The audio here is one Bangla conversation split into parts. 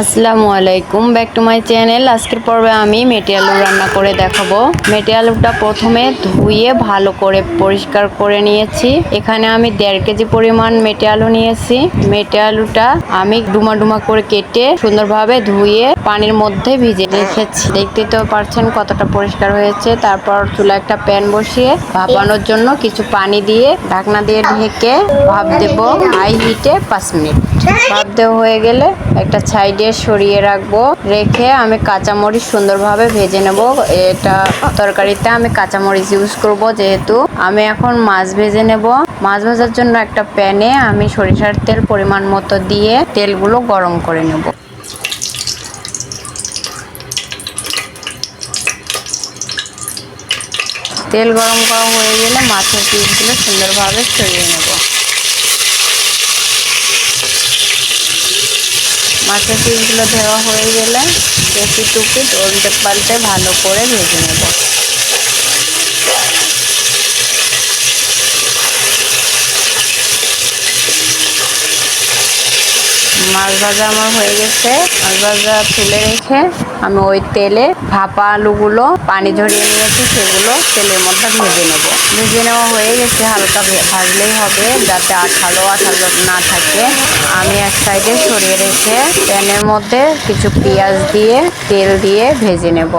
আসসালামু আলাইকুম, ব্যাক টু মাই চ্যানেল। আজকের পর্বে আমি মেটে আলু রান্না করে দেখাবো। মেটে আলুটা প্রথমে ধুয়ে ভালো করে পরিষ্কার করে নিয়েছি। এখানে আমি 1.5 কেজি পরিমাণ মেটে আলু নিয়েছি। মেটে আলুটা আমি ডুমা ডুমা করে কেটে সুন্দরভাবে ধুয়ে পানির মধ্যে ভিজে রেখেছি। দেখতে তো পারছেন কতটা পরিষ্কার হয়েছে। তারপর চুলা একটা প্যান বসিয়ে ভাপানোর জন্য কিছু পানি দিয়ে ঢাকনা দিয়ে ঢেকে ভাপ দেব হাই হিটে 5 মিনিট। ভাপ দেওয়া হয়ে গেলে একটা সাইডে সরিয়ে রাখবো। রেখে আমি কাঁচামরিচ সুন্দরভাবে ভেজে নেব। এটা তরকারিতে আমি কাঁচামরিচ ইউজ করব, যেহেতু আমি এখন মাছ ভেজে নেব। মাছ ভাজার জন্য একটা প্যানে আমি সরিষার তেল পরিমাণ মতো দিয়ে তেলগুলো গরম করে নেব। তেল গরম করা হয়ে গেলে মাছের পিসগুলো সুন্দরভাবে ছড়িয়ে নেব। মাছের পিসগুলো দেওয়া হয়ে গেলে টুকি উল্টে পাল্টে ভালো করে ভেজে নেব। মাছ ভাজা আমার হয়ে গেছে। মাছ ভাজা তুলে রেখে আমি ওই তেলে ভাপা আলুগুলো পানি ঝরিয়ে নিয়েছি, সেগুলো তেলের মধ্যে ভেজে নেব। ভেজে নেওয়া হয়ে গেছে, হালকা ভাজলেই হবে যাতে আঠালো না থাকে। আমি এক সাইডে সরিয়ে রেখে প্যানের মধ্যে কিছু পেঁয়াজ দিয়ে তেল দিয়ে ভেজে নেব।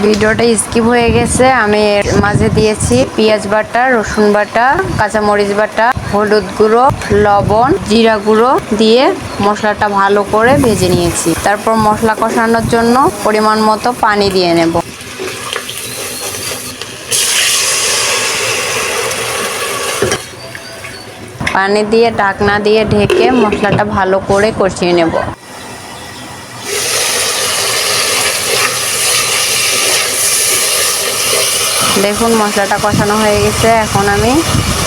ভিডিওটা স্কিপ হয়ে গেছে, আমি এর মাঝে দিয়েছি পেঁয়াজ বাটা, রসুন বাটা, কাঁচামরিচ বাটা, হলুদ গুঁড়ো, লবণ, জিরা গুঁড়ো দিয়ে মশলাটা ভালো করে ভেজে নিয়েছি। তারপর মশলা কষানোর জন্য পরিমাণ মতো পানি দিয়ে নেব। পানি দিয়ে ঢাকনা দিয়ে ঢেকে মশলাটা ভালো করে কষিয়ে নেব। দেখুন মশলাটা কষানো হয়ে গেছে। এখন আমি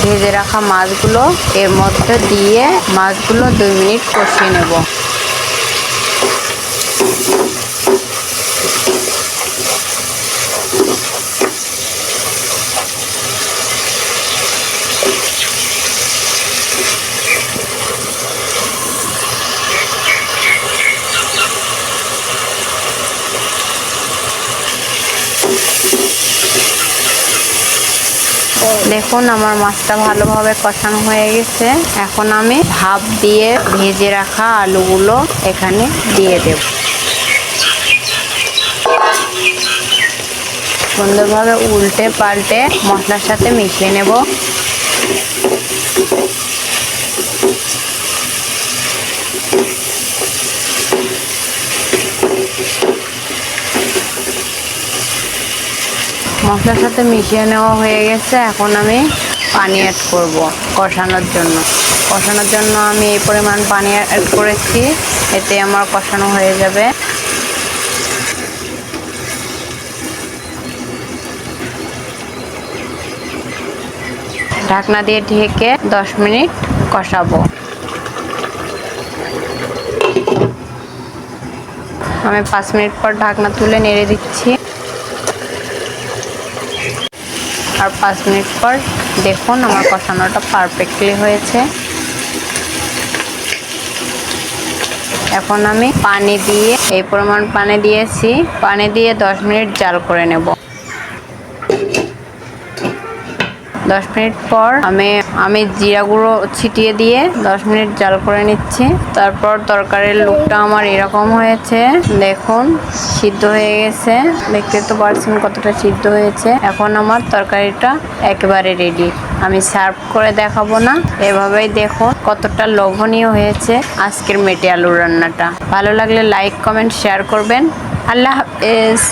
ভেজে রাখা মাছগুলো এর মধ্যে দিয়ে মাছগুলো 2 মিনিট কষিয়ে নেব। দেখুন আমার মাছটা ভালোভাবে কষানো হয়ে গেছে। এখন আমি ভাপ দিয়ে ভেজে রাখা আলুগুলো এখানে দিয়ে দেব। সুন্দরভাবে উল্টে পাল্টে মশলার সাথে মিশিয়ে নেব। মশলার সাথে মিশিয়ে নেওয়া হয়ে গেছে। এখন আমি পানি অ্যাড করব কষানোর জন্য। কষানোর জন্য আমি এই পরিমাণ পানি অ্যাড করেছি, এতে আমার কষানো হয়ে যাবে। ঢাকনা দিয়ে ঢেকে 10 মিনিট কষাবো। আমি 5 মিনিট পর ঢাকনা তুলে নেড়ে দিচ্ছি। আর 5 মিনিট পর দেখুন আমার কষানোটা পারফেক্টলি হয়েছে। এখন আমি পানি দিয়ে এই পরিমাণ পানি দিয়েছি, পানি দিয়ে 10 মিনিট জাল করে নেব। 10 মিনিট পর আমি জিরা গুঁড়ো ছিটিয়ে দিয়ে 10 মিনিট জাল করে নিচ্ছি। তারপর তরকারির লুকটা আমার এরকম হয়েছে। দেখুন সিদ্ধ হয়ে গেছে, দেখতে তো পারছেন কতটা সিদ্ধ হয়েছে। এখন আমার তরকারিটা একেবারে রেডি। আমি সার্ভ করে দেখাবো না, এভাবেই দেখুন কতটা লোভনীয় হয়েছে আজকের মেটে আলুর রান্নাটা। ভালো লাগলে লাইক কমেন্ট শেয়ার করবেন। আল্লাহ হাফেজ।